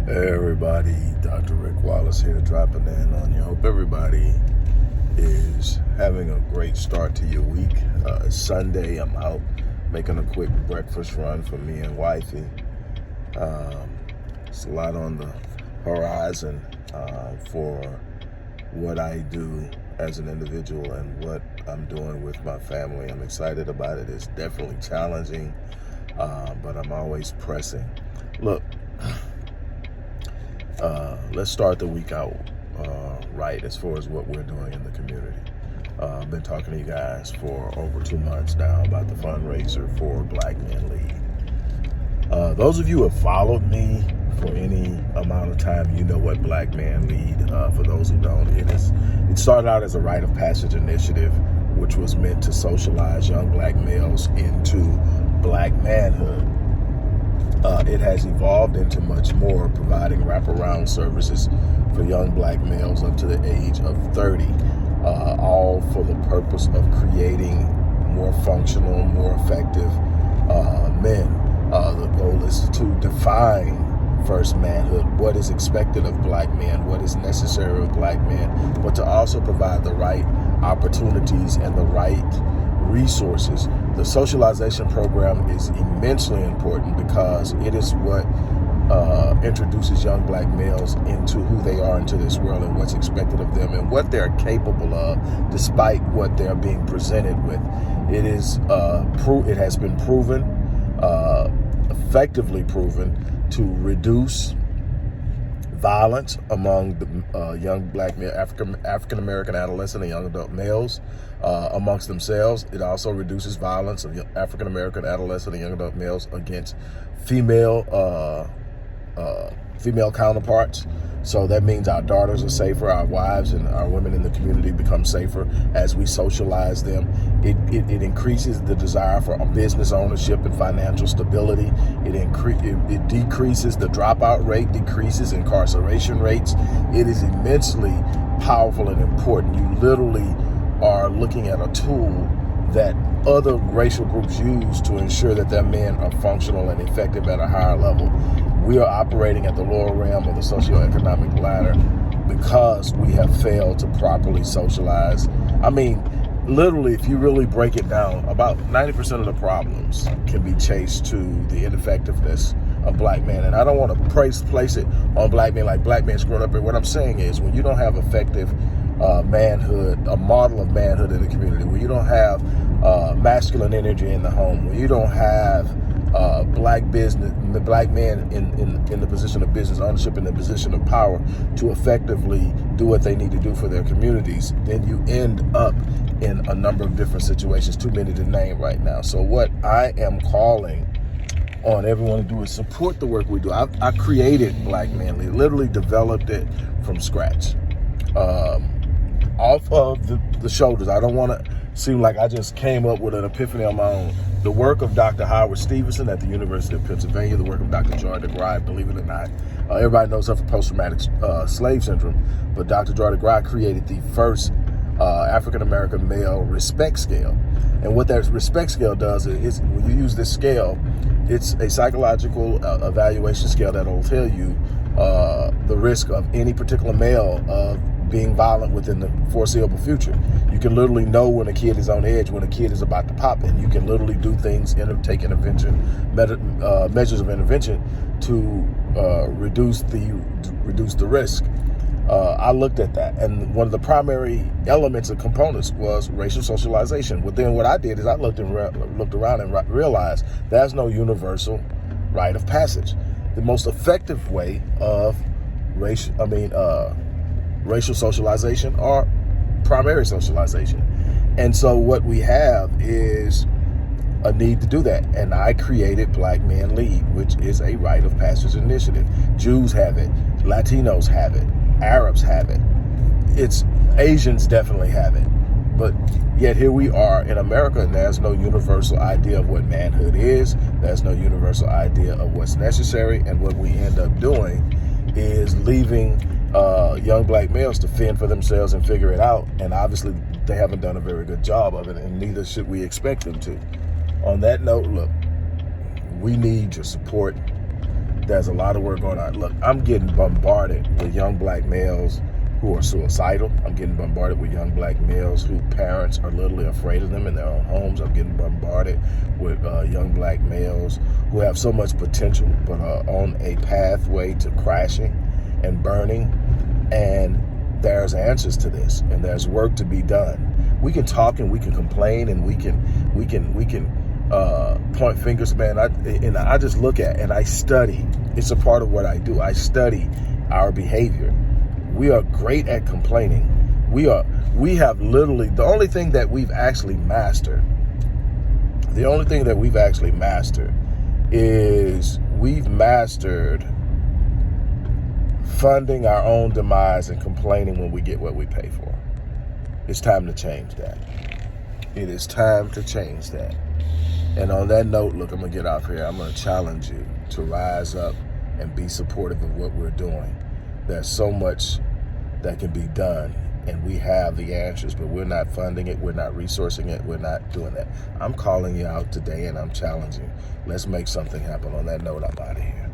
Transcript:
Hey everybody, Dr. Rick Wallace here, dropping in on you. Hope everybody is having a great start to your week. It's Sunday. I'm out making a quick breakfast run for me and wifey. It's a lot on the horizon for what I do as an individual and what I'm doing with my family. I'm excited about it. It's definitely challenging, but I'm always pressing. Look, let's start the week out right as far as what we're doing in the community. I've been talking to you guys for over 2 months now about the fundraiser for Black Men Lead. Those of you who have followed me for any amount of time, you know what Black Men Lead. For those who don't, it started out as a rite of passage initiative, which was meant to socialize young black males into black manhood. It has evolved into much more, providing wraparound services for young black males up to the age of 30, all for the purpose of creating more functional, more effective men. The goal is to define first manhood, what is expected of black men, what is necessary of black men, but to also provide the right opportunities and the right resources. The socialization program is immensely important because it is what introduces young black males into who they are into this world and what's expected of them and what they're capable of despite what they're being presented with. It has been proven, effectively proven, to reduce violence among the young black male, African American adolescent and young adult males amongst themselves. It also reduces violence of African American adolescent and young adult males against female counterparts. So that means our daughters are safer, our wives and our women in the community become safer as we socialize them. It increases the desire for business ownership and financial stability. It decreases the dropout rate, decreases incarceration rates. It is immensely powerful and important. You literally are looking at a tool that other racial groups use to ensure that their men are functional and effective at a higher level. We are operating at the lower realm of the socioeconomic ladder because we have failed to properly socialize. I mean, literally, if you really break it down, about 90% of the problems can be traced to the ineffectiveness of black men. And I don't want to place it on black men like black men screwed up. And what I'm saying is when you don't have effective manhood, a model of manhood in the community, when you don't have masculine energy in the home, when you don't have black men in the position of business ownership, in the position of power to effectively do what they need to do for their communities, then you end up in a number of different situations, too many to name right now. So what I am calling on everyone to do is support the work we do. I created Black Men Lead, literally developed it from scratch, off of the shoulders. I don't want to seem like I just came up with an epiphany on my own. The work of Dr. Howard Stevenson at the University of Pennsylvania, the work of Dr. Joy DeGraw, believe it or not. Everybody knows her for post-traumatic slave syndrome, but Dr. Joy DeGraw created the first African-American male respect scale. And what that respect scale does is when you use this scale, it's a psychological evaluation scale that will tell you the risk of any particular male of being violent within the foreseeable future. You can literally know when a kid is on edge, when a kid is about to pop, and you can literally do things, take measures of intervention to reduce the risk. I looked at that, and one of the primary elements and components was racial socialization. But then what I did is I looked around and realized there's no universal rite of passage. The most effective way of racial socialization or primary socialization. And so what we have is a need to do that. And I created Black Men Lead, which is a rite of passage initiative. Jews have it, Latinos have it, Arabs have it. Asians definitely have it. But yet here we are in America, and there's no universal idea of what manhood is. There's no universal idea of what's necessary. And what we end up doing is leaving young black males to fend for themselves and figure it out. And obviously they haven't done a very good job of it, and neither should we expect them to. On that note, look, we need your support. there's a lot of work going on. Look, I'm getting bombarded with young black males who are suicidal. I'm getting bombarded with young black males whose parents are literally afraid of them in their own homes. I'm getting bombarded with young black males who have so much potential but are on a pathway to crashing and burning. And there's answers to this, and there's work to be done. We can talk and we can complain and we can point fingers, man. I just look at and I study. It's a part of what I do. I study our behavior. We are great at complaining. We have literally, the only thing that we've actually mastered is we've mastered funding our own demise and complaining when we get what we pay for. It's time to change that. It is time to change that. And on that note, look, I'm going to get off here. I'm going to challenge you to rise up and be supportive of what we're doing. There's so much that can be done, and we have the answers, but we're not funding it. We're not resourcing it. We're not doing that. I'm calling you out today, and I'm challenging. Let's make something happen. On that note, I'm out of here.